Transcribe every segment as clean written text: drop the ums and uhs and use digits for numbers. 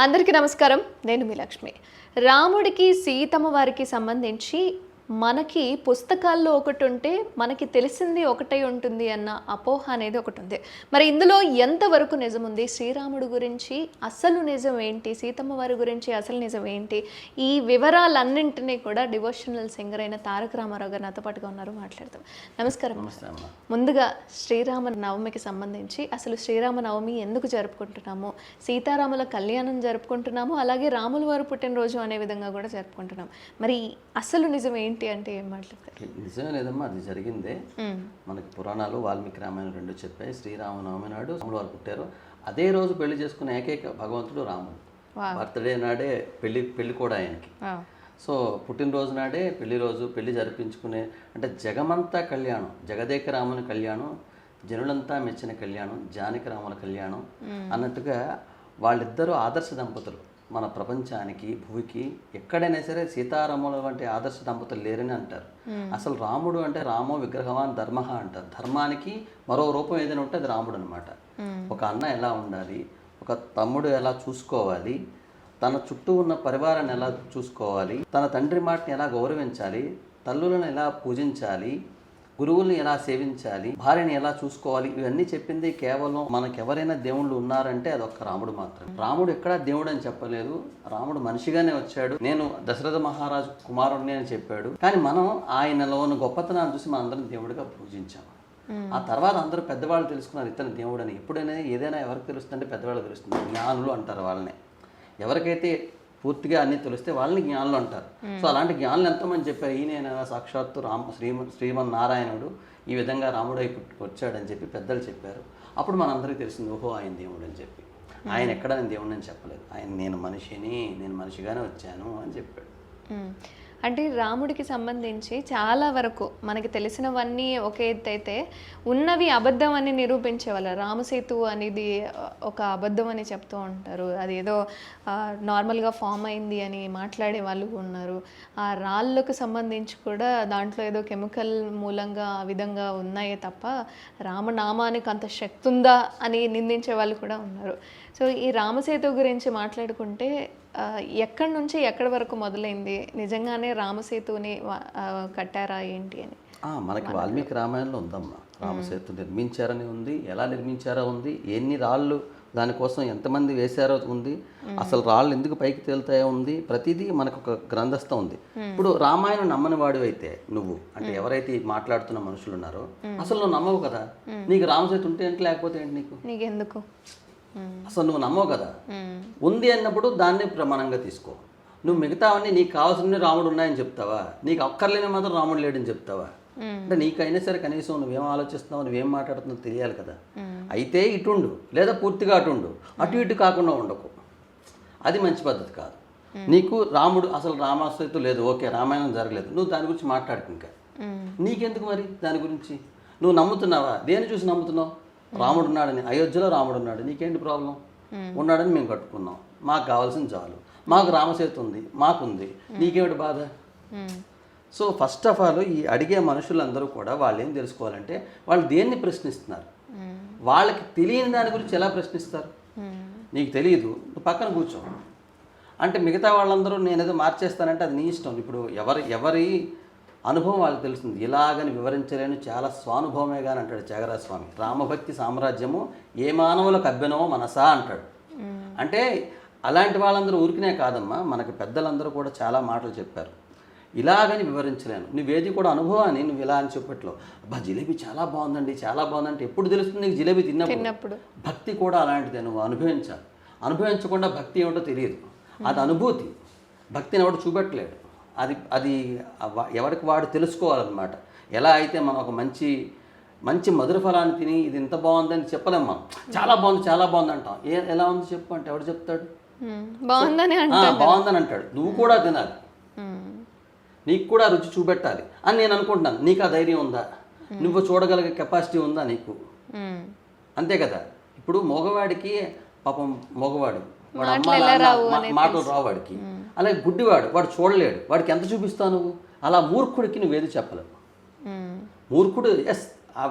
అందరికీ నమస్కారం. నేను మీ లక్ష్మి. రాముడికి సీతమ్మ వారికి సంబంధించి మనకి పుస్తకాల్లో ఒకటి ఉంటే మనకి తెలిసింది ఒకటే ఉంటుంది అన్న అపోహ అనేది ఒకటి ఉంది. మరి ఇందులో ఎంతవరకు నిజం ఉంది? శ్రీరాముడు గురించి అసలు నిజం ఏంటి, సీతమ్మ వారి గురించి అసలు నిజం ఏంటి, ఈ వివరాలన్నింటినీ కూడా డివోషనల్ సింగర్ అయిన తారక రామారావు గారు నాతో పాటుగా ఉన్నారు, మాట్లాడతాం. నమస్కారం. ముందుగా శ్రీరామ నవమికి సంబంధించి అసలు శ్రీరామ నవమి ఎందుకు జరుపుకుంటున్నాము, సీతారాముల కళ్యాణం జరుపుకుంటున్నాము, అలాగే రాముల వారు పుట్టినరోజు అనే విధంగా కూడా జరుపుకుంటున్నాం. మరి అసలు నిజం ఏంటి అంటే ఏం మాట్లాడతారు? నిజమే లేదమ్మా, అది జరిగిందే. మనకి పురాణాలు వాల్మీకి రామాయణం రెండు చెప్పాయి. శ్రీరామనవమి నాడు రాములు వారు పుట్టారు. అదే రోజు పెళ్లి చేసుకునే ఏకైక భగవంతుడు రాముడు. బర్త్డే నాడే పెళ్లి కూడా ఆయనకి. సో పుట్టినరోజు నాడే పెళ్లి జరిపించుకునే, అంటే జగమంతా కళ్యాణం, జగదేక రాముని కళ్యాణం, జనులంతా మెచ్చిన కళ్యాణం, జానకి రాముల కళ్యాణం అన్నట్టుగా వాళ్ళిద్దరూ ఆదర్శ దంపతులు. మన ప్రపంచానికి, భూమికి ఎక్కడైనా సరే సీతారాముల వంటి ఆదర్శ దంపతులు లేరని అంటారు. అసలు రాముడు అంటే రామో విగ్రహవాన్ ధర్మ అంటారు. ధర్మానికి మరో రూపం ఏదైనా ఉంటే అది రాముడు అనమాట. ఒక అన్న ఎలా ఉండాలి, ఒక తమ్ముడు ఎలా చూసుకోవాలి, తన చుట్టూ ఉన్న పరివారాన్ని ఎలా చూసుకోవాలి, తన తండ్రి మాటని ఎలా గౌరవించాలి, తల్లులను ఎలా పూజించాలి, గురువుల్ని ఎలా సేవించాలి, భార్యని ఎలా చూసుకోవాలి, ఇవన్నీ చెప్పింది కేవలం మనకెవరైనా దేవుళ్ళు ఉన్నారంటే అదొక్క రాముడు మాత్రం. రాముడు ఎక్కడా దేవుడు అని చెప్పలేదు. రాముడు మనిషిగానే వచ్చాడు. నేను దశరథ మహారాజు కుమారుడిని అని చెప్పాడు. కానీ మనం ఆయనలో ఉన్న గొప్పతనాన్ని చూసి మనందరం దేవుడిగా పూజించాము. ఆ తర్వాత అందరూ పెద్దవాళ్ళు తెలుసుకున్నారు ఇతను దేవుడు అని. ఎప్పుడైనా ఏదైనా ఎవరికి తెలుస్తుందంటే పెద్దవాళ్ళు తెలుస్తుంది. జ్ఞానులు అంటారు వాళ్ళని. ఎవరికైతే పూర్తిగా అన్నీ తెలిస్తే వాళ్ళని జ్ఞానులు అంటారు. సో అలాంటి జ్ఞానులు ఎంతోమంది చెప్పారు, ఈయన సాక్షాత్తు శ్రీమన్నారాయణుడు ఈ విధంగా రాముడై వచ్చాడని చెప్పి పెద్దలు చెప్పారు. అప్పుడు మనందరికీ తెలిసింది, ఓహో ఆయన దేవుడు అని చెప్పి. ఆయన ఎక్కడ నేను దేవుడు అని చెప్పలేదు. ఆయన నేను మనిషిగానే వచ్చాను అని చెప్పాడు. అంటే రాముడికి సంబంధించి చాలా వరకు మనకి తెలిసినవన్నీ ఒక ఎత్తు అయితే ఉన్నవి అబద్ధం అని నిరూపించేవాళ్ళు. రామసేతు అనేది ఒక అబద్ధం అని చెప్తూ ఉంటారు. అది ఏదో నార్మల్గా ఫామ్ అయింది అని మాట్లాడే వాళ్ళు ఉన్నారు. ఆ రాళ్ళకు సంబంధించి కూడా దాంట్లో ఏదో కెమికల్ మూలంగా ఆ విధంగా ఉన్నాయే తప్ప రామనామానికి అంత శక్తి ఉందా అని నిందించే వాళ్ళు కూడా ఉన్నారు. సో ఈ రామసేతు గురించి మాట్లాడుకుంటే ఎక్కడి నుంచి ఎక్కడి వరకు మొదలైంది, నిజంగానే రామసేతుని కట్టారా ఏంటి అని? మనకి వాల్మీకి రామాయణంలో ఉందమ్మా. రామసేతు నిర్మించారని ఉంది, ఎలా నిర్మించారో ఉంది, ఎన్ని రాళ్ళు దానికోసం ఎంతమంది వేశారో ఉంది, అసలు రాళ్ళు ఎందుకు పైకి తేలుతాయో ఉంది, ప్రతిదీ మనకు ఒక గ్రంథస్థం ఉంది. ఇప్పుడు రామాయణం నమ్మని వాడు అయితే నువ్వు, అంటే ఎవరైతే మాట్లాడుతున్న మనుషులు ఉన్నారో అసలు నువ్వు నమ్మవు కదా. నీకు రామసేతు ఉంటే ఏంటి, లేకపోతే ఏంటి, నీకెందుకు అసలు నువ్వు నమ్మవు కదా. ఉంది అన్నప్పుడు దాన్ని ప్రమాణంగా తీసుకో. నువ్వు మిగతావన్నీ నీకు కావాల్సిన రాముడు ఉన్నాయని చెప్తావా, నీకు అక్కర్లేని మాత్రం రాముడు లేడని చెప్తావా? అంటే నీకైనా సరే కనీసం నువ్వేం ఆలోచిస్తున్నావు, నువ్వేం మాట్లాడుతున్నావు తెలియాలి కదా. అయితే ఇటుండు, లేదా పూర్తిగా అటుండు, అటు ఇటు కాకుండా ఉండకు. అది మంచి పద్ధతి కాదు. నీకు రాముడు అసలు రామసేతు లేదు, ఓకే రామాయణం జరగలేదు, నువ్వు దాని గురించి మాట్లాడుకు. ఇంకా నీకెందుకు మరి దాని గురించి? నువ్వు నమ్ముతున్నావా? దేని చూసి నమ్ముతున్నావు? రాముడు ఉన్నాడని, అయోధ్యలో రాముడు ఉన్నాడు, నీకేంటి ప్రాబ్లం? ఉన్నాడని మేము కట్టుకున్నాం, మాకు కావాల్సిన చాలు, మాకు రామసేతు ఉంది, మాకుంది, నీకేమిటి బాధ? సో ఫస్ట్ ఆఫ్ ఆల్ ఈ అడిగే మనుషులందరూ కూడా వాళ్ళు ఏం తెలుసుకోవాలంటే వాళ్ళు దేన్ని ప్రశ్నిస్తున్నారు. వాళ్ళకి తెలియని దాని గురించి ఎలా ప్రశ్నిస్తారు? నీకు తెలియదు, నువ్వు పక్కన కూర్చో. అంటే మిగతా వాళ్ళందరూ నేనేదో మార్చేస్తానంటే అది నీ ఇష్టం. ఇప్పుడు ఎవరి అనుభవం వాళ్ళకి తెలుస్తుంది. ఇలాగని వివరించలేను, చాలా స్వానుభవమే కానీ అంటాడు త్యాగరాజ స్వామి. రామభక్తి సామ్రాజ్యము ఏ మానవులకు అభ్యనమో మనసా అంటాడు. అంటే అలాంటి వాళ్ళందరూ ఊరికినే కాదమ్మా, మనకి పెద్దలందరూ కూడా చాలా మాటలు చెప్పారు. ఇలాగని వివరించలేను, నువ్వేది కూడా అనుభవాన్ని నువ్వు ఇలా అని చెప్పట్లో, అబ్బా జిలేబీ చాలా బాగుందండి, చాలా బాగుందంటే ఎప్పుడు తెలుస్తుంది నీకు? జిలేబీ తిన్నప్పుడు. భక్తి కూడా అలాంటిదే, నువ్వు అనుభవించాలి. అనుభవించకుండా భక్తి ఏమిటో తెలియదు. అది అనుభూతి. భక్తిని ఎవడు చూపెట్టలేడు. అది ఎవరికి వాడు తెలుసుకోవాలన్నమాట. ఎలా అయితే మనం ఒక మంచి మధుర ఫలాన్ని తిని ఇది ఇంత బాగుందని చెప్పలేం. మనం చాలా బాగుంది అంటాం. ఎలా ఉంది చెప్పు అంటే ఎవడు చెప్తాడు? బాగుందని అంటాడు. నువ్వు కూడా తినాలి, నీకు కూడా రుచి చూపెట్టాలి అని నేను అనుకుంటున్నాను. నీకు ఆ ధైర్యం ఉందా? నువ్వు చూడగలిగే కెపాసిటీ ఉందా నీకు? అంతే కదా. ఇప్పుడు మగవాడికి పాపం మగవాడు వాడు మాటలు రావు వాడికి. అలాగే గుడ్డివాడు, వాడు చూడలేడు, వాడికి ఎంత చూపిస్తావు నువ్వు? అలా మూర్ఖుడికి నువ్వేది చెప్పలేవు. మూర్ఖుడు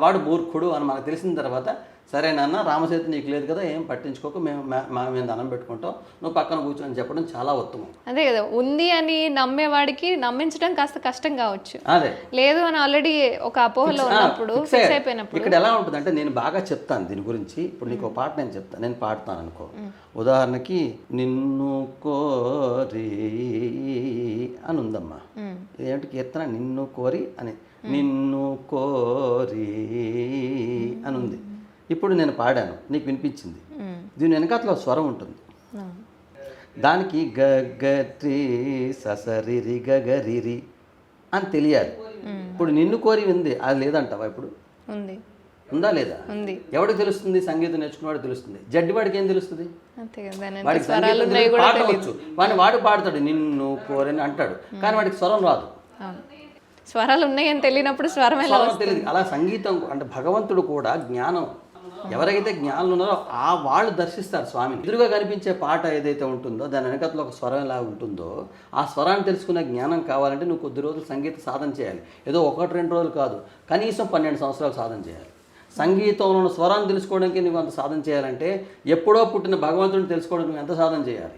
వాడు మూర్ఖుడు అని మనకు తెలిసిన తర్వాత సరే నాన్న రామసేతు నీకు లేదు కదా, ఏం పట్టించుకోక మేము దండం పెట్టుకుంటాం, నువ్వు పక్కన కూర్చొని చెప్పడం చాలా ఉత్తమం. అదే కదా, ఉంది అని నమ్మేవాడికి నమ్మించడం కాస్త కష్టం కావచ్చు. అదే లేదు అని ఆల్రెడీ ఒక అపోహలో ఉన్నప్పుడు, ఫిక్స్ అయిపోయినప్పుడు ఇక్కడ ఎలా ఉంటుంది అంటే, నేను బాగా చెప్తాను దీని గురించి. ఇప్పుడు నీకు ఒక పాట నేను చెప్తాను, నేను పాడతాను అనుకో. ఉదాహరణకి నిన్ను కోరి అని ఉందమ్మా, ఇదేంటి కీర్తన, నిన్ను కోరి అని, నిన్ను కోరి అని ఉంది. ఇప్పుడు నేను పాడాను, నీకు వినిపించింది, దీని వెనకాతలో స్వరం ఉంటుంది. దానికి గగరి ససరిరి గగరిరి అని తెలియాలి. ఇప్పుడు నిన్ను కోరి ఉంది, అది లేదంటావా? ఇప్పుడు ఉంది, ఉందా లేదా? ఉంది. ఎవరికి తెలుస్తుంది? సంగీతం నేర్చుకున్నవాడికి తెలుస్తుంది. జడ్డి వాడికి ఏం తెలుస్తుంది? అంతే కదా, వాడికి సంగీతం తెలియదు, పాడవచ్చు, వాడు పాడతాడు నిన్ను కోరని అంటాడు, కానీ వాడికి స్వరం రాదు. స్వరాలు ఉన్నాయని తెలియనప్పుడు స్వరం ఎలా తెలియదు. అలా సంగీతం అంటే భగవంతుడు కూడా జ్ఞానం, ఎవరైతే జ్ఞానులు ఉన్నారో వాళ్ళు దర్శిస్తారు స్వామిని. ఎదురుగా కనిపించే పాట ఏదైతే ఉంటుందో దాని వెనకట్లో ఒక స్వరం ఎలా ఉంటుందో, ఆ స్వరాన్ని తెలుసుకునే జ్ఞానం కావాలంటే నువ్వు కొద్ది రోజులు సంగీత సాధన చేయాలి. ఏదో 1-2 రోజులు కాదు, కనీసం 12 సంవత్సరాలు సాధన చేయాలి. సంగీతంలో ఉన్న స్వరాన్ని తెలుసుకోవడానికి నువ్వు అంత సాధన చేయాలంటే, ఎప్పుడో పుట్టిన భగవంతుడిని తెలుసుకోవడానికి నువ్వు ఎంత సాధన చేయాలి?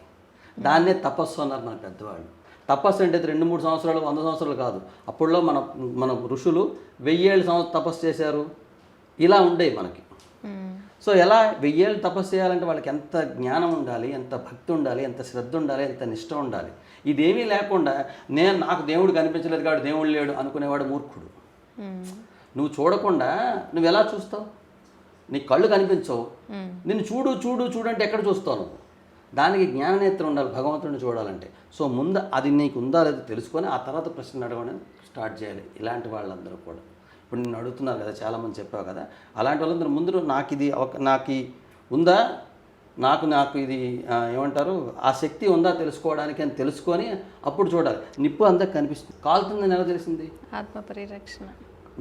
దాన్నే తపస్సు అన్నారు మన పెద్దవాళ్ళు. తపస్సు అంటే 2-3 సంవత్సరాలు 100 సంవత్సరాలు కాదు. అప్పుడులో మన ఋషులు 1000 ఏళ్ళు తపస్సు చేశారు. ఇలా ఉండేవి మనకి. సో ఎలా 1000 ఏళ్ళు తపస్సు చేయాలంటే వాళ్ళకి ఎంత జ్ఞానం ఉండాలి, ఎంత భక్తి ఉండాలి, ఎంత శ్రద్ధ ఉండాలి, ఎంత నిష్ట ఉండాలి. ఇదేమీ లేకుండా నాకు దేవుడు కనిపించలేదు కాబట్టి దేవుడు లేడు అనుకునేవాడు మూర్ఖుడు. నువ్వు చూడకుండా నువ్వు ఎలా చూస్తావు? నీ కళ్ళు కనిపించవు, నిన్ను చూడు చూడు చూడు అంటే ఎక్కడ చూస్తావు నువ్వు? దానికి జ్ఞాననేత్రం ఉండాలి భగవంతుడిని చూడాలంటే. సో ముందు అది నీకు ఉందా లేదో తెలుసుకొని ఆ తర్వాత ప్రశ్న అడగడం స్టార్ట్ చేయాలి. ఇలాంటి వాళ్ళందరూ కూడా ఇప్పుడు నిన్ను అడుగుతున్నారు కదా, చాలామంది చెప్పావు కదా, అలాంటి వాళ్ళందరూ ముందు నాకు ఉందా, నాకు ఇది ఏమంటారు, ఆ శక్తి ఉందా తెలుసుకోవడానికి అని తెలుసుకొని అప్పుడు చూడాలి. నిప్పు అందరికి కనిపిస్తుంది, కాలుతుందని ఎలా తెలిసింది? ఆత్మ పరిరక్షణ.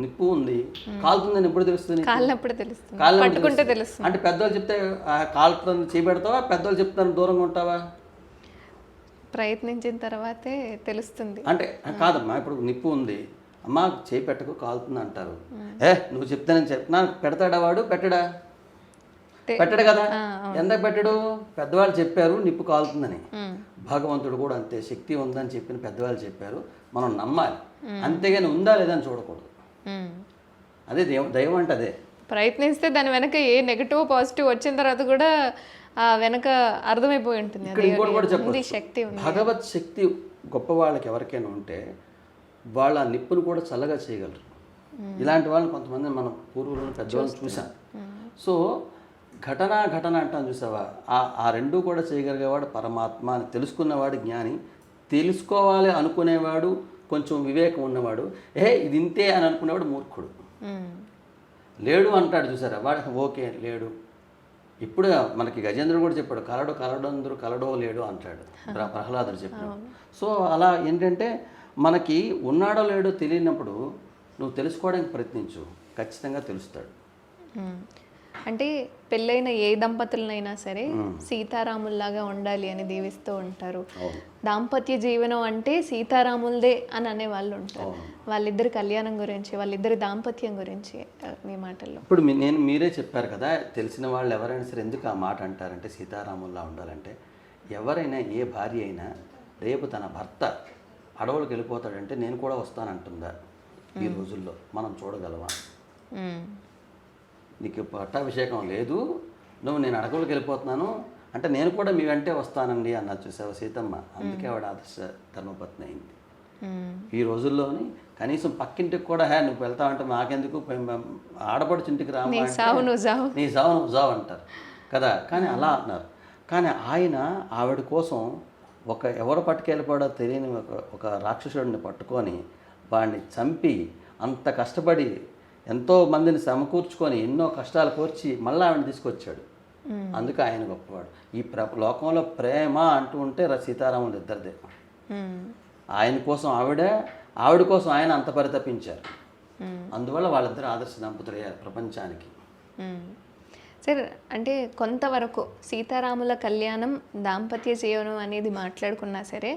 నిప్పు ఉంది, కాలుతుందని ఎప్పుడు తెలుస్తుంది? కాలినప్పుడు తెలుస్తుంది, కాలినప్పుడు పట్టుకుంటే తెలుస్తుంది. అంటే పెద్దవాళ్ళు చెప్తే కాలుతుంది చేపెడతావా, పెద్దవాళ్ళు చెప్తాను దూరంగా ఉంటావా? ప్రయత్నించిన తర్వాతే తెలుస్తుంది. అంటే కాదమ్మా, ఇప్పుడు నిప్పు ఉంది, అమ్మ చేయి పెట్టకు కాలుతుంది అంటారు. నువ్వు చెప్తానని చెప్పినా పెడతాడా వాడు? పెట్టడా? పెట్టడు కదా. ఎందుకు పెట్టడు? పెద్దవాళ్ళు చెప్పారు నిప్పు కాలుతుందని. భగవంతుడు కూడా అంతే, శక్తి ఉందని చెప్పిన పెద్దవాళ్ళు చెప్పారు, మనం నమ్మాలి. అంతేగాని ఉందా లేదా అని చూడకూడదు. అదే దైవం అంటే అదే. ప్రయత్నిస్తే దాని వెనక ఏ నెగటివ్ పాజిటివ్ వచ్చిన తర్వాత కూడా ఆ వెనక అర్థమైపోయి ఉంటుంది. ఇక్కడ ఇంకోటి కూడా చెప్పచ్చు, భగవత్ శక్తి గొప్ప వాళ్ళకి ఎవరికైనా ఉంటే వాళ్ళ నిప్పును కూడా చల్లగా చేయగలరు. ఇలాంటి వాళ్ళని కొంతమంది మన పూర్వులను పెద్దవాళ్ళని చూసాం. సో ఘటన అంటాను చూసావా, ఆ రెండూ కూడా చేయగలిగేవాడు పరమాత్మ అని తెలుసుకున్నవాడు జ్ఞాని. తెలుసుకోవాలి అనుకునేవాడు కొంచెం వివేకం ఉన్నవాడు, ఇది ఇంతే అని అనుకునేవాడు మూర్ఖుడు. లేడు అంటాడు చూసారా, వాడికి ఓకే లేడు. ఇప్పుడు మనకి గజేంద్రుడు కూడా చెప్పాడు, కలడందరూ కలడో లేడు అంటాడు ప్రహ్లాదుడు చెప్పాడు. సో అలా ఏంటంటే మనకి ఉన్నాడో లేడో తెలియనప్పుడు నువ్వు తెలుసుకోవడానికి ప్రయత్నించు, ఖచ్చితంగా తెలుస్తాడు. అంటే పెళ్ళైన ఏ దంపతులనైనా సరే సీతారాముల్లాగా ఉండాలి అని దీవిస్తూ ఉంటారు. దాంపత్య జీవనం అంటే సీతారాములదే అని అనే వాళ్ళు ఉంటారు. వాళ్ళిద్దరి కళ్యాణం గురించి, వాళ్ళిద్దరి దాంపత్యం గురించి మీ మాటల్లో. ఇప్పుడు మీరే చెప్పారు కదా, తెలిసిన వాళ్ళు ఎవరైనా సరే ఎందుకు ఆ మాట అంటారంటే సీతారాముల్లా ఉండాలంటే, ఎవరైనా ఏ భార్య అయినా రేపు తన భర్త అడవులకు వెళ్ళిపోతాడంటే నేను కూడా వస్తానంటుందా? ఈ రోజుల్లో మనం చూడగలవా? నీకు పట్టాభిషేకం లేదు, నేను అడవులకు వెళ్ళిపోతున్నాను అంటే నేను కూడా మీ వెంటే వస్తానండి అన్నది చూసావా సీతమ్మ. అందుకే ఆవిడ ఆదర్శ ధర్మపత్ని అయింది. ఈ రోజుల్లోని కనీసం పక్కింటికి కూడా నువ్వు వెళ్తావంటే మాకెందుకు, ఆడపడుచుంటికి రాము, నీ సావు నువ్వు జావు అంటారు కదా. కానీ అలా అన్నారు. కానీ ఆయన ఆవిడ కోసం ఎవరు పట్టుకెళ్ళిపోవడో తెలియని ఒక రాక్షసుడిని పట్టుకొని వాడిని చంపి అంత కష్టపడి ఎంతో మందిని సమకూర్చుకొని ఎన్నో కష్టాలు కోర్చి మళ్ళీ ఆవిడని తీసుకొచ్చాడు. అందుకే ఆయన గొప్పవాడు. ఈ లోకంలో ప్రేమ అంటూ ఉంటే సీతారాములు ఇద్దరిదే. ఆయన కోసం ఆవిడ కోసం ఆయన అంత పరితపించారు. అందువల్ల వాళ్ళిద్దరు ఆదర్శ దంపతులు అయ్యారు ప్రపంచానికి. సరే, అంటే కొంతవరకు సీతారాముల కళ్యాణం దాంపత్య జీవనం అనేది మాట్లాడుకున్నా సరే,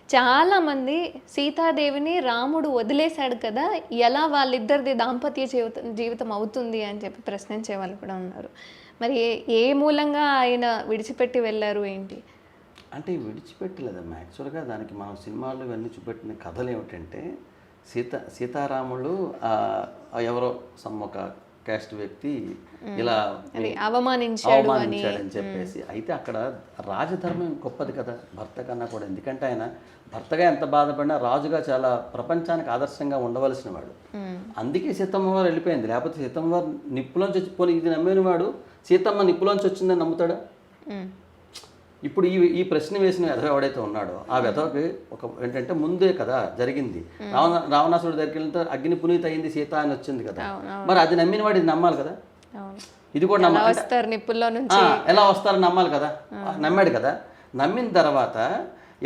చాలామంది సీతాదేవిని రాముడు వదిలేశాడు కదా, ఎలా వాళ్ళిద్దరిది దాంపత్య జీవితం అవుతుంది అని చెప్పి ప్రశ్నించే వాళ్ళు కూడా ఉన్నారు. మరి ఏ మూలంగా ఆయన విడిచిపెట్టి వెళ్ళారు ఏంటి? అంటే విడిచిపెట్టలేదమ్మా. యాక్చువల్గా దానికి మనం సినిమాల్లో ఇవన్నీ చూపెట్టిన కథలు ఏమిటంటే సీతారాములు ఎవరో ఒక క్యాస్ట్ వ్యక్తి ఇలా అవమానించాడని చెప్పేసి. అయితే అక్కడ రాజధర్మం గొప్పది కదా భర్త కన్నా కూడా. ఎందుకంటే ఆయన భర్తగా ఎంత బాధపడినా రాజుగా చాలా ప్రపంచానికి ఆదర్శంగా ఉండవలసిన వాడు. అందుకే సీతమ్మ వారు వెళ్ళిపోయింది. లేకపోతే సీతమ్మ వారు నిప్పులోంచి వచ్చిపోయి ఇది నమ్మిన వాడు సీతమ్మ నిప్పులోంచి వచ్చిందని నమ్ముతాడా? ఇప్పుడు ఈ ప్రశ్న వేసిన వెధవ ఎవడైతే ఉన్నాడో ఆ వెధవకి ఏంటంటే ముందే కదా జరిగింది. రావణాసురుడి దగ్గరికి వెళ్తే అగ్ని పునీత అయింది సీత అని వచ్చింది కదా. మరి అది నమ్మిన వాడు ఇది నమ్మాలి కదా. ఇది కూడా ఎలా వస్తారని నమ్మాలి కదా. నమ్మాడు కదా. నమ్మిన తర్వాత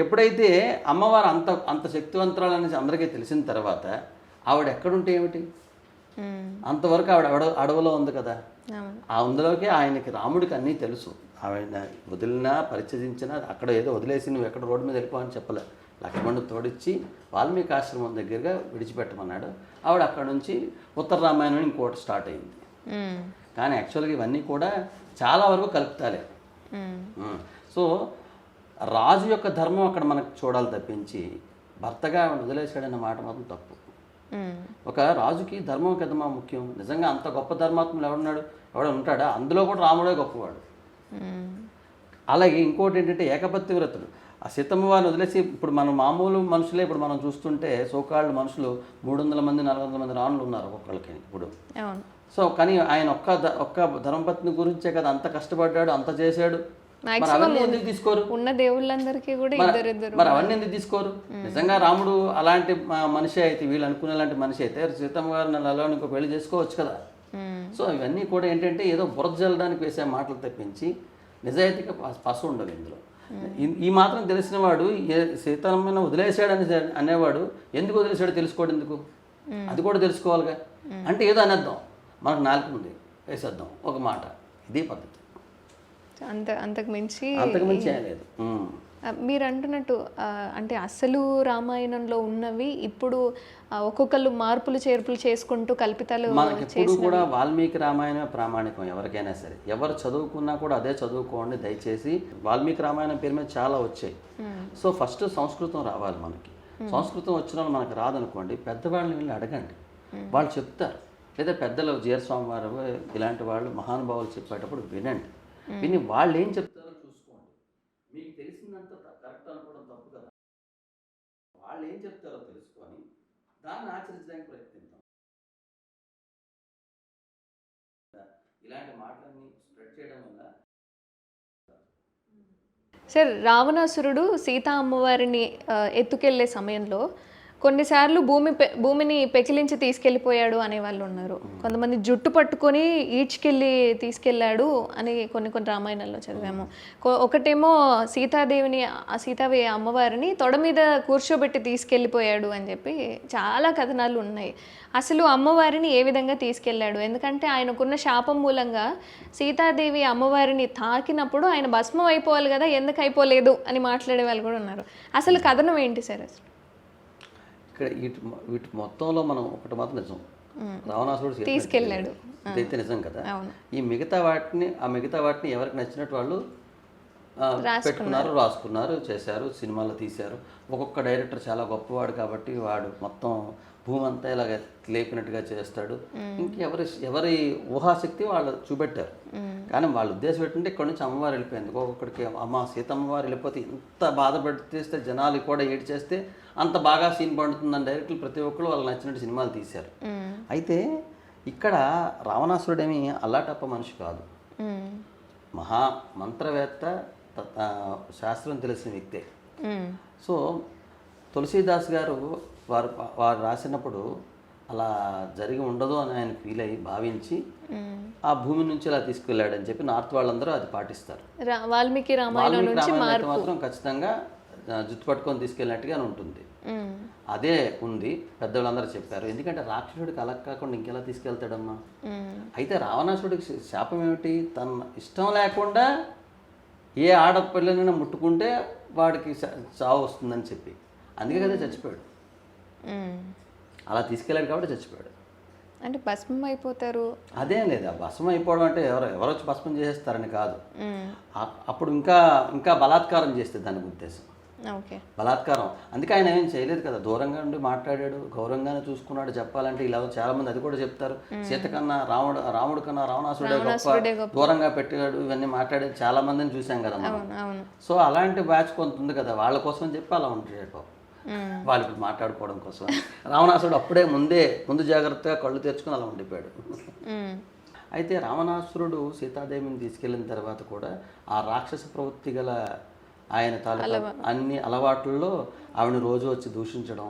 ఎప్పుడైతే అమ్మవారు అంత శక్తివంతురాలని అందరికీ తెలిసిన తర్వాత ఆవిడ ఎక్కడుంటే ఏమిటి? అంతవరకు ఆవిడ అడవిలో ఉంది కదా. ఆ అందులోకి ఆయనకి రాముడికి అన్నీ తెలుసు. ఆవిడ వదిలినా పరిచయించినా అక్కడ ఏదో వదిలేసి నువ్వు ఎక్కడ రోడ్డు మీద వెళ్ళిపోవని చెప్పలే. లక్ష్మణుడు తోడిచ్చి వాల్మీకి ఆశ్రమం దగ్గరగా విడిచిపెట్టమన్నాడు. ఆవిడ అక్కడ నుంచి ఉత్తర రామాయణం ఇంకోటి స్టార్ట్ అయింది. కానీ యాక్చువల్గా ఇవన్నీ కూడా చాలా వరకు కలుపుతాలే. సో రాజు యొక్క ధర్మం అక్కడ మనకు చూడాలి తప్పించి భర్తగా వదిలేశాడన్న మాట మాత్రం తప్పు. ఒక రాజుకి ధర్మం కదమా ముఖ్యం. నిజంగా అంత గొప్ప ధర్మాత్ములు ఎవడ ఉంటాడా? అందులో కూడా రాముడే గొప్పవాడు. అలాగే ఇంకోటి ఏంటంటే ఏకపత్తి వ్రతుడు. ఆ సీతమ్మ వారిని వదిలేసి ఇప్పుడు మనం మామూలు మనుషులే ఇప్పుడు మనం చూస్తుంటే సోకాళ్ళు మనుషులు 300 మంది 400 మంది రాణులు ఉన్నారు ఒక్కొక్కరికి ఇప్పుడు. సో కానీ ఆయన ఒక్క ధర్మపత్ని గురించే కదా అంత కష్టపడ్డాడు, అంత చేశాడు. మరి అవన్నీ ఎందుకు తీసుకోరు? ఉన్న దేవుళ్ళందరికీ కూడా మరి అవన్నీ ఎందుకు తీసుకోరు? నిజంగా రాముడు అలాంటి మనిషి అయితే, వీళ్ళు అనుకునేలాంటి మనిషి అయితే సీతమ్మ గారిని అలా ఇంకో పెళ్లి చేసుకోవచ్చు కదా. సో ఇవన్నీ కూడా ఏంటంటే ఏదో బురద జల్లడానికి వేసే మాటలు తప్పించి నిజాయితీగా పసు ఉండదు ఇందులో. ఈ మాత్రం తెలిసిన వాడు సీతమ్మని వదిలేసాడని అనేవాడు ఎందుకు వదిలేసాడో తెలుసుకోవడం ఎందుకు? అది కూడా తెలుసుకోవాలిగా. అంటే ఏదో అనేద్దాం, మనకు నాలుగు ఉంది వేసేద్దాం ఒక మాట. ఇదే పద్ధతి. అంతకు మించి లేదు. మీరు అంటున్నట్టు అంటే అసలు రామాయణంలో ఉన్నవి ఇప్పుడు ఒక్కొక్కళ్ళు మార్పులు చేర్పులు చేసుకుంటూ కల్పితాలు. మనకి కూడా వాల్మీకి రామాయణమే ప్రామాణికం. ఎవరికైనా సరే ఎవరు చదువుకున్నా కూడా అదే చదువుకోండి దయచేసి. వాల్మీకి రామాయణం పేరు మీద చాలా వచ్చాయి. సో ఫస్ట్ సంస్కృతం రావాలి మనకి. సంస్కృతం వచ్చిన వాళ్ళు మనకు రాదనుకోండి, పెద్దవాళ్ళని వెళ్ళి అడగండి, వాళ్ళు చెప్తారు. లేదా పెద్దలు జీరస్వామి వారు ఇలాంటి వాళ్ళు మహానుభావులు చెప్పేటప్పుడు వినండి. విని వాళ్ళు ఏం చెప్తారో చూసుకోండి. మీకు తెలిసిందంత కరెక్ట్ అనుకోవడం తప్పు కదా. వాళ్ళు ఏం చెప్తారో తెలుసుకొని దాన్ని ఆచరించడానికి ప్రయత్నిద్దాం. ఇలాంటి మాటలన్నీ స్ప్రెడ్ చేయడం వల్ల. సార్, రావణాసురుడు సీతా అమ్మవారిని ఎత్తుకెళ్లే సమయంలో కొన్నిసార్లు భూమిని పెకిలించి తీసుకెళ్ళిపోయాడు అనే వాళ్ళు ఉన్నారు. కొంతమంది జుట్టు పట్టుకొని ఈడ్చుకెళ్ళి తీసుకెళ్ళాడు అని కొన్ని రామాయణాల్లో చదివాము. ఒకటేమో సీతాదేవి అమ్మవారిని తొడ మీద కూర్చోబెట్టి తీసుకెళ్ళిపోయాడు అని చెప్పి చాలా కథనాలు ఉన్నాయి. అసలు అమ్మవారిని ఏ విధంగా తీసుకెళ్ళాడు? ఎందుకంటే ఆయనకున్న శాపం మూలంగా సీతాదేవి అమ్మవారిని తాకినప్పుడు ఆయన భస్మం అయిపోవాలి కదా, ఎందుకు అయిపోలేదు అని మాట్లాడే వాళ్ళు కూడా ఉన్నారు. అసలు కథనం ఏంటి సార్? అసలు ఇక్కడ వీటి మొత్తంలో మనం ఒకటి మాత్రం నిజం, రావణాసురుడు తీసుకెళ్ళాడు. ఇదైతే నిజం కదా. ఈ మిగతా వాటిని ఎవరికి నచ్చినట్టు వాళ్ళు పెట్టుకున్నారు, రాసుకున్నారు, చేశారు, సినిమాలో తీశారు. ఒక్కొక్క డైరెక్టర్ చాలా గొప్పవాడు కాబట్టి వాడు మొత్తం భూమి అంతా ఇలాగ లేపినట్టుగా చేస్తాడు. ఎవరి ఊహాశక్తి వాళ్ళు చూపెట్టారు. కానీ వాళ్ళ ఉద్దేశం ఏంటంటే ఇక్కడ నుంచి అమ్మవారు వెళ్ళిపోయింది. ఒక్కొక్కడికి అమ్మ సీతమ్మవారు వెళ్ళిపోతే ఇంత బాధపడితే జనాలు కూడా ఏడు చేస్తే అంత బాగా సీన్ పండుతుందని డైరెక్టర్లు ప్రతి ఒక్కరు వాళ్ళకి నచ్చినట్టు సినిమాలు తీశారు. అయితే ఇక్కడ రావణాసురుడేమి అల్లాటప్ప మనిషి కాదు, మహా మంత్రవేత్త, శాస్త్రం తెలిసిన వ్యక్తే. సో తులసీదాస్ గారు వారు రాసినప్పుడు అలా జరిగి ఉండదు అని ఆయన ఫీల్ అయ్యి భావించి ఆ భూమి నుంచి ఇలా తీసుకెళ్ళాడని చెప్పి నార్త్ వాళ్ళందరూ అది పాటిస్తారు. వాల్మీకి రామాయణం మాత్రం ఖచ్చితంగా జుట్టు పట్టుకొని తీసుకెళ్ళినట్టుగా ఉంటుంది. అదే ఉంది, పెద్దవాళ్ళందరూ చెప్పారు. ఎందుకంటే రాక్షసుడికి అలా కాకుండా ఇంకెలా తీసుకెళ్తాడమ్మా. అయితే రావణాసుడికి శాపం ఏమిటి? తన ఇష్టం లేకుండా ఏ ఆడపిల్లనైనా ముట్టుకుంటే వాడికి చావు వస్తుందని చెప్పి అందుకే కదా చచ్చిపోయాడు. అలా తీసుకెళ్ళాడు కాబట్టి చచ్చిపోయాడు. అంటే భస్మం అయిపోతారు. అదేం లేదు, ఆ భస్మం అయిపోవడం అంటే ఎవరు వచ్చి భస్మం చేసేస్తారని కాదు. అప్పుడు ఇంకా బలాత్కారం చేస్తే దానికి ఉద్దేశం. ఓకే, బలాత్కారం. అందుకే ఆయన ఏం చేయలేదు కదా, దూరంగా ఉండి మాట్లాడాడు, గౌరవంగానే చూసుకున్నాడు. చెప్పాలంటే ఇలా చాలా మంది అది కూడా చెప్తారు, సీత కన్నా రాముడు కన్నా రావణాసురుడే గొప్ప, దూరంగా పెట్టాడు, ఇవన్నీ మాట్లాడేది చాలా మందిని చూసాం కదా మనం. సో అలాంటి బ్యాచ్ కొంత ఉంది కదా, వాళ్ళ కోసం చెప్పి అలా ఉంటాడు. వాళ్ళు ఇప్పుడు మాట్లాడుకోవడం కోసం రావణాసురుడు అప్పుడే ముందు జాగ్రత్తగా కళ్ళు తెరుచుకుని అలా ఉండిపోయాడు. అయితే రావణాసురుడు సీతాదేవిని తీసుకెళ్ళిన తర్వాత కూడా ఆ రాక్షస ప్రవృత్తి గల ఆయన తాలూకా అన్ని అలవాట్లలో ఆవిడని రోజు వచ్చి దూషించడం,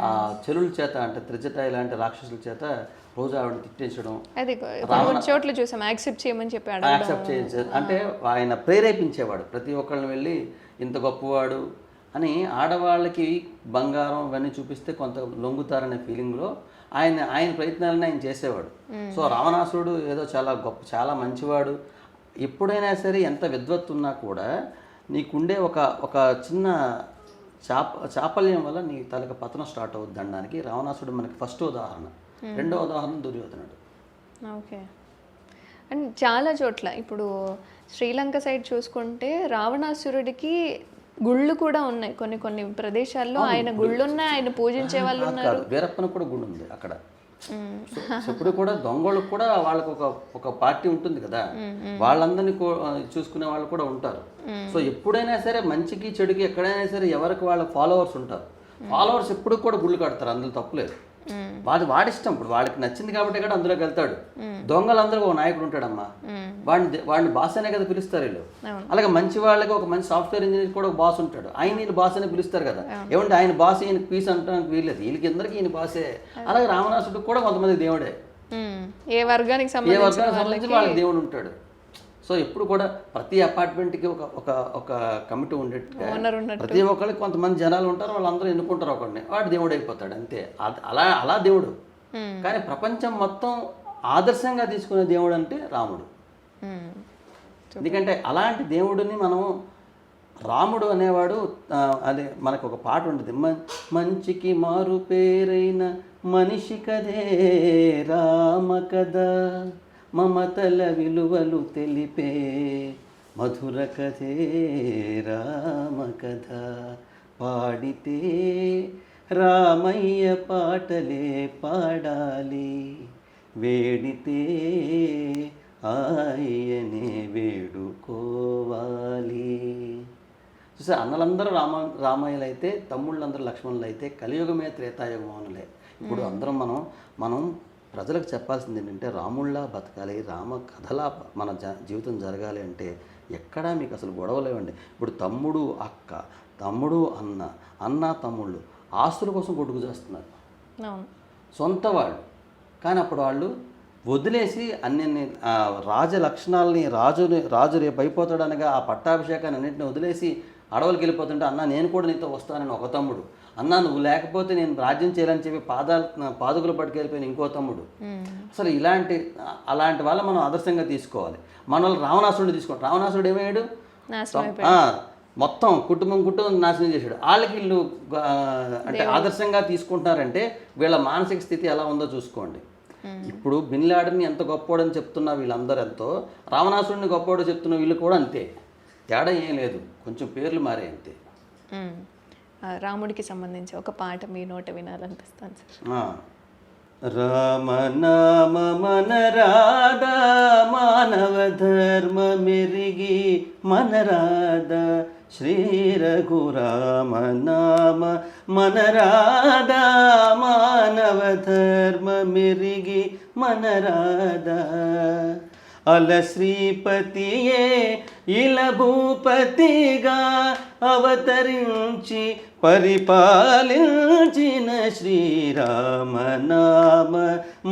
ఆ చెరువుల చేత అంటే త్రిజట ఇలాంటి రాక్షసుల చేత రోజు ఆవిడని తిట్టించడం, చోట్ల చూసాం యాక్సెప్ట్ చేయమని చెప్పాడు. యాక్సెప్ట్ చేయించాడు. అంటే ఆయన ప్రేరేపించేవాడు ప్రతి ఒక్కళ్ళని వెళ్ళి ఇంత గొప్పవాడు అని. ఆడవాళ్ళకి బంగారం ఇవన్నీ చూపిస్తే కొంత లొంగుతారనే ఫీలింగ్లో ఆయన ప్రయత్నాలను ఆయన చేసేవాడు. సో రావణాసురుడు ఏదో చాలా గొప్ప, చాలా మంచివాడు. ఎప్పుడైనా సరే ఎంత విద్వత్తు ఉన్నా కూడా నీకుండే ఒక చిన్న చాపల్యం వల్ల నీ తలక పతనం స్టార్ట్ అవుద్ది అనడానికి రావణాసురుడు మనకి ఫస్ట్ ఉదాహరణ. రెండో ఉదాహరణ దుర్యోధనుడు. ఓకే, అండ్ చాలా చోట్ల ఇప్పుడు శ్రీలంక సైడ్ చూసుకుంటే రావణాసురుడికి గుళ్ళు కూడా ఉన్నాయి. కొన్ని ప్రదేశాల్లో ఆయన గుళ్ళు ఉన్నాయి, ఆయన పూజించే వాళ్ళు ఉన్నారు. వీరప్పన కూడా గుడి ఉంది అక్కడ. ఇప్పుడు కూడా దొంగలకు కూడా వాళ్ళకు ఒక పార్టీ ఉంటుంది కదా, వాళ్ళందరినీ చూసుకునే వాళ్ళు కూడా ఉంటారు. సో ఎప్పుడైనా సరే మంచికి చెడుకి ఎక్కడైనా సరే ఎవరికి వాళ్ళ ఫాలోవర్స్ ఉంటారు. ఫాలోవర్స్ ఎప్పుడు కూడా గుళ్ళు కడతారు, అందులో తప్పులేదు. వాడిష్టం, ఇప్పుడు వాడికి నచ్చింది కాబట్టి కూడా అందులోకి వెళ్తాడు. దొంగలందరూ ఒక నాయకుడు ఉంటాడమ్మా, వాడిని బాస్ అనే కదా పిలుస్తారు వీళ్ళు. అలాగే మంచి వాళ్ళకి ఒక మంచి సాఫ్ట్వేర్ ఇంజనీర్ కూడా ఒక బాస్ ఉంటాడు, ఆయన బాస్ అని పిలుస్తారు కదా. ఏమంటే ఆయన బాస్ ఈయన పీస్ అంటానికి వీల్లేదు, వీళ్ళకి అందరికీ ఈయన బాసే. అలాగే రావణాసుడికి కూడా కొంతమంది దేవుడే, ఏ వర్గానికి సంబంధించి వాళ్ళకి దేవుడు ఉంటాడు. సో ఎప్పుడు కూడా ప్రతి అపార్ట్మెంట్కి ఒక కమిటీ ఉండేట్టుగా ప్రతి ఒక్కరికి కొంతమంది జనాలు ఉంటారు, వాళ్ళందరూ ఎన్నుకుంటారు ఒకడిని, వాడు దేవుడు అయిపోతాడు అంతే. అలా దేవుడు. కానీ ప్రపంచం మొత్తం ఆదర్శంగా తీసుకునే దేవుడు అంటే రాముడు. ఎందుకంటే అలాంటి దేవుడిని మనం, రాముడు అనేవాడు అదే మనకు ఒక పాట ఉంటుంది, మంచికి మారు పేరైన మనిషి కదే రామ కదా, మమతల విలువలు తెలిపే మధుర కథే రామ కథ, పాడితే రామయ్య పాటలే పాడాలి, వేడితే ఆయనే వేడుకోవాలి. చూసా, అన్నలందరూ రామయ్యలు అయితే, తమ్ముళ్ళందరూ లక్ష్మణులు అయితే, కలియుగమే త్రేతాయుగమనులే. ఇప్పుడు అందరం మనం ప్రజలకు చెప్పాల్సింది ఏంటంటే రాముళ్ళ బతకాలి, రామ కథలా మన జీవితం జరగాలి అంటే ఎక్కడా మీకు అసలు గొడవలేవండి. ఇప్పుడు తమ్ముడు అక్క, తమ్ముడు అన్న తమ్ముళ్ళు ఆస్తుల కోసం కొట్టుకు చేస్తున్నారు సొంత వాళ్ళు. కానీ అప్పుడు వాళ్ళు వదిలేసి అన్ని రాజ లక్షణాలని, రాజు రేపు అయిపోతాడనగా ఆ పట్టాభిషేకాన్ని అన్నింటినీ వదిలేసి అడవులకి వెళ్ళిపోతుంటే, అన్న నేను కూడా నీతో వస్తానని ఒక తమ్ముడు, అన్న నువ్వు లేకపోతే నేను రాజ్యం చేయాలని చెప్పి పాదుకులు పట్టుకెళ్ళిపోయిన ఇంకో తమ్ముడు. అసలు అలాంటి వాళ్ళ మనం ఆదర్శంగా తీసుకోవాలి. మన వాళ్ళు రావణాసురుడిని తీసుకోండి. రావణాసురుడు ఏమయ్యాడు, మొత్తం కుటుంబం నాశనం చేశాడు. వాళ్ళకి వీళ్ళు అంటే ఆదర్శంగా తీసుకుంటున్నారంటే వీళ్ళ మానసిక స్థితి ఎలా ఉందో చూసుకోండి. ఇప్పుడు బిన్ లాడెన్ ఎంత గొప్పోడని చెప్తున్నా వీళ్ళందరూ ఎంతో, రావణాసురుడిని గొప్పోడు చెప్తున్న వీళ్ళు కూడా అంతే. తేడా ఏం లేదు, కొంచెం పేర్లు మారే అంతే. రాముడికి సంబంధించి ఒక పాట మీ నోట వినాలనిపిస్తాను సార్. రామనామ మనరాధా, మానవ ధర్మ మెరిగి మనరాధా, శ్రీ రఘురామనామ మనరాధా, మానవ ధర్మ మెరిగి మనరాధా, అల శ్రీపతియే ఇల భూపతిగా అవతరించి పరిపాలించిన శ్రీరామనామ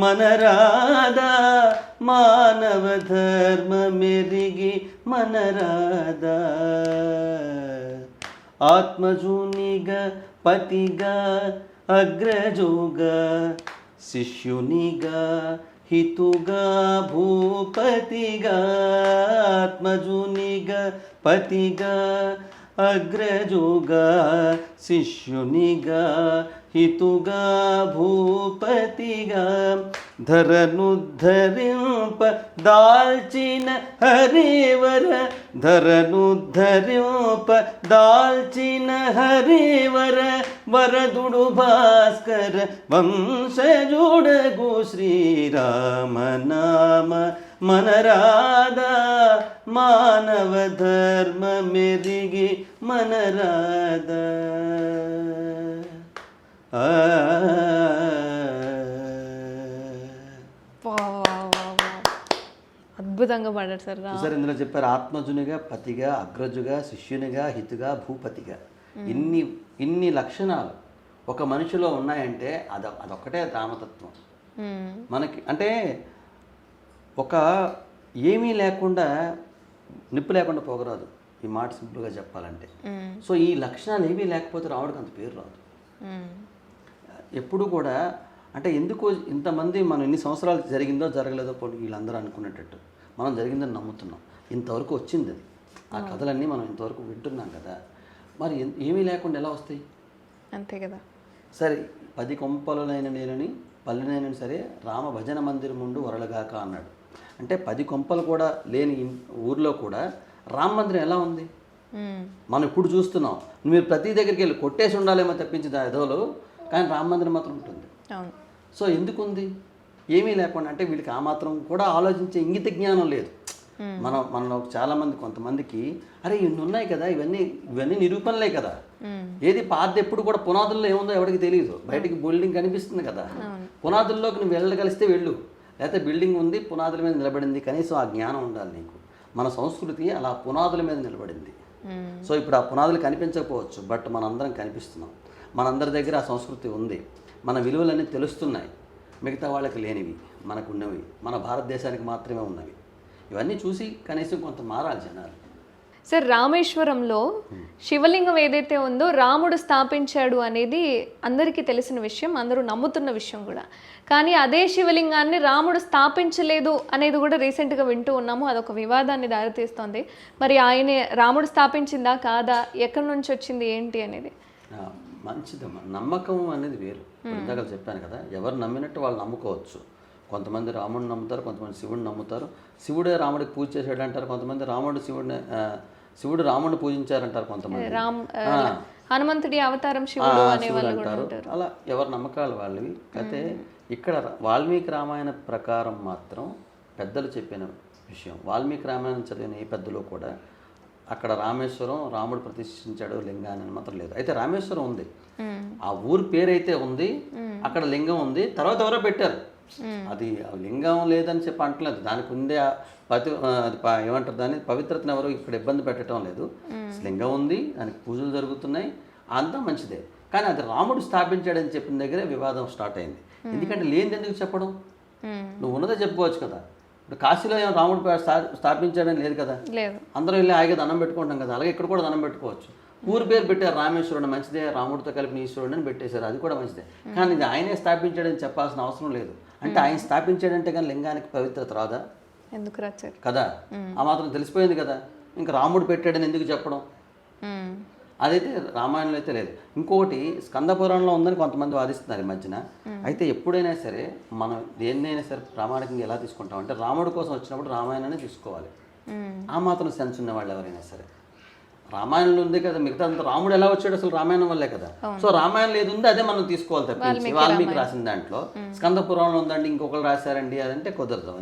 మనరాధా, మానవ ధర్మ మెరిగి మనరాధా, ఆత్మజునిగా పతిగా అగ్రజుగా శిష్యునిగా హితుగా భూపతిగా, ఆత్మజునిగా పతిగా అగ్రజుగా శిష్యునిగా హితుగా భూపతిగా ధరనుద్ధరింప దాల్చిన హరివర ధరనుద్ధరింప దాల్చిన హరివర వరదుడు భాస్కర వంశజుడగు శ్రీరామనామ మనరాధా మానవ ధర్మ మెరిగి మనరాధా అద్భుతంగా పాడారు సార్. సార్ ఇందులో చెప్పారు ఆత్మజునిగా పతిగా అగ్రజుగా శిష్యునిగా హితుగా భూపతిగా ఇన్ని లక్షణాలు ఒక మనిషిలో ఉన్నాయంటే అదొక్కటే రామతత్వం. మనకి అంటే ఒక ఏమీ లేకుండా నిప్పు లేకుండా పోగరాదు, ఈ మాట సింపుల్గా చెప్పాలంటే. సో ఈ లక్షణాలు ఏమీ లేకపోతే రాముడికి అంత పేరు రాదు. ఎప్పుడు కూడా అంటే ఎందుకు ఇంతమంది మనం ఎన్ని సంవత్సరాలు జరిగిందో జరగలేదో పోటీ వీళ్ళందరూ అనుకునేటట్టు మనం జరిగిందని నమ్ముతున్నాం. ఇంతవరకు వచ్చింది అది, ఆ కథలన్నీ మనం ఇంతవరకు వింటున్నాం కదా, మరి ఏమీ లేకుండా ఎలా వస్తాయి? అంతే కదా. సరే 10 కొంపలనైన నేలని పల్లెనైనా సరే రామ భజన మందిరం ముందు వరలగాక అన్నాడు. అంటే 10 కొంపలు కూడా లేని ఊర్లో కూడా రామ మందిరం ఎలా ఉంది మనం ఇప్పుడు చూస్తున్నాం. మీరు ప్రతి దగ్గరికి వెళ్ళి కొట్టేసి ఉండాలేమో తప్పించి ఎదవలు, కానీ రామ మందిరం మాత్రం ఉంటుంది. సో ఎందుకు ఉంది? ఏమీ లేకుండా అంటే వీళ్ళకి ఆ మాత్రం కూడా ఆలోచించే ఇంగిత జ్ఞానం లేదు. మనలో చాలామంది కొంతమందికి అరే ఇన్ని ఉన్నాయి కదా, ఇవన్నీ నిరూపణలే కదా, ఏది పాత ఎప్పుడు కూడా పునాదుల్లో ఏముందో ఎవరికి తెలియదు. బయటికి బిల్డింగ్ కనిపిస్తుంది కదా, పునాదుల్లోకి నువ్వు వెళ్ళగలిస్తే వెళ్ళు, లేకపోతే బిల్డింగ్ ఉంది పునాదుల మీద నిలబడింది, కనీసం ఆ జ్ఞానం ఉండాలి నీకు. మన సంస్కృతి అలా పునాదుల మీద నిలబడింది. సో ఇప్పుడు ఆ పునాదులు కనిపించకపోవచ్చు, బట్ మనందరం కనిపిస్తున్నాం. మనందరి దగ్గర ఆ సంస్కృతి ఉంది, మన విలువలన్నీ తెలుస్తున్నాయి. మిగతా వాళ్ళకి లేనివి మనకు ఉన్నవి, మన భారతదేశానికి మాత్రమే ఉన్నవి. ఇవన్నీ చూసి కనీసం కొంత మారాలి జనాలు. సార్ రామేశ్వరంలో శివలింగం ఏదైతే ఉందో రాముడు స్థాపించాడు అనేది అందరికీ తెలిసిన విషయం, అందరూ నమ్ముతున్న విషయం కూడా. కానీ అదే శివలింగాన్ని రాముడు స్థాపించలేదు అనేది కూడా రీసెంట్గా వింటూ ఉన్నాము. అదొక వివాదాన్ని దారితీస్తోంది. మరి ఆయనే రాముడు స్థాపించిందా కాదా, ఎక్కడి నుంచి వచ్చింది ఏంటి అనేది? మంచిదమ్మా, నమ్మకం అనేది వేరు. ఇందాక చెప్పాను కదా, ఎవరు నమ్మినట్టు వాళ్ళు నమ్ముకోవచ్చు. కొంతమంది రాముడిని నమ్ముతారు, కొంతమంది శివుడిని నమ్ముతారు. శివుడే రాముడికి పూజ చేసాడు అంటారు కొంతమంది, శివుడు రాముడిని పూజించారంటారు కొంతమంది, హనుమంతుడి అవతారం శివుడు అనేవాళ్ళు అంటారు. అలా ఎవరి నమ్మకాలు వాళ్ళవి. అయితే ఇక్కడ వాల్మీకి రామాయణ ప్రకారం మాత్రం పెద్దలు చెప్పిన విషయం, వాల్మీకి రామాయణం చదివిన ఏ పెద్దలు కూడా అక్కడ రామేశ్వరం రాముడు ప్రతిష్ఠించాడు లింగాన్ని మాత్రం లేదు. అయితే రామేశ్వరం ఉంది, ఆ ఊరి పేరైతే ఉంది, అక్కడ లింగం ఉంది, తర్వాత ఎవరో పెట్టారు. అది లింగం లేదని చెప్పి అంటలేదు, దానికి ఉండే అది ఏమంటారు దాన్ని పవిత్రతను ఎవరు ఇక్కడ ఇబ్బంది పెట్టడం లేదు. లింగం ఉంది, దానికి పూజలు జరుగుతున్నాయి, అంతా మంచిదే. కానీ అది రాముడు స్థాపించాడని చెప్పిన దగ్గరే వివాదం స్టార్ట్ అయింది. ఎందుకంటే లేనిది ఎందుకు చెప్పడం? నువ్వు ఉన్నదే చెప్పుకోవచ్చు కదా. ఇప్పుడు కాశీలో ఏమో రాముడు స్థాపించాడని లేదు కదా, అందరూ వెళ్ళి హాయిగా దండం పెట్టుకుంటాం కదా, అలాగే ఇక్కడ కూడా దండం పెట్టుకోవచ్చు. ఊరి పేరు పెట్టారు రామేశ్వరుడు, మంచిదే, రాముడితో కలిపిన ఈశ్వరుడు అని పెట్టేశారు, అది కూడా మంచిదే. కానీ ఇది ఆయనే స్థాపించాడని చెప్పాల్సిన అవసరం లేదు. అంటే ఆయన స్థాపించాడంటే కానీ లింగానికి పవిత్రత రాదా? ఎందుకు రాచారు కదా, ఆ మాత్రం తెలిసిపోయింది కదా. ఇంకా రాముడు పెట్టాడని ఎందుకు చెప్పడం? అదైతే రామాయణంలో అయితే లేదు. ఇంకొకటి స్కంద పురాణంలో ఉందని కొంతమంది వాదిస్తున్నారు ఈ మధ్యన. అయితే ఎప్పుడైనా సరే మనం దేన్నైనా సరే ప్రామాణికంగా ఎలా తీసుకుంటాం అంటే రాముడి కోసం వచ్చినప్పుడు రామాయణాన్ని తీసుకోవాలి. ఆ మాత్రం సెన్స్ ఉన్న వాళ్ళు ఎవరైనా సరే, రామాయణంలో ఉంది కదా, మిగతా అంతా రాముడు ఎలా వచ్చాడు అసలు రామాయణం వల్లే కదా. సో రామాయణం ఏది ఉంది అదే మనం తీసుకోవాలి తప్పించి వాల్మీకి రాసిన దాంట్లో స్కంద పురాణంలో ఉందండి ఇంకొకరు రాశారండి అదంటే కుదరదు.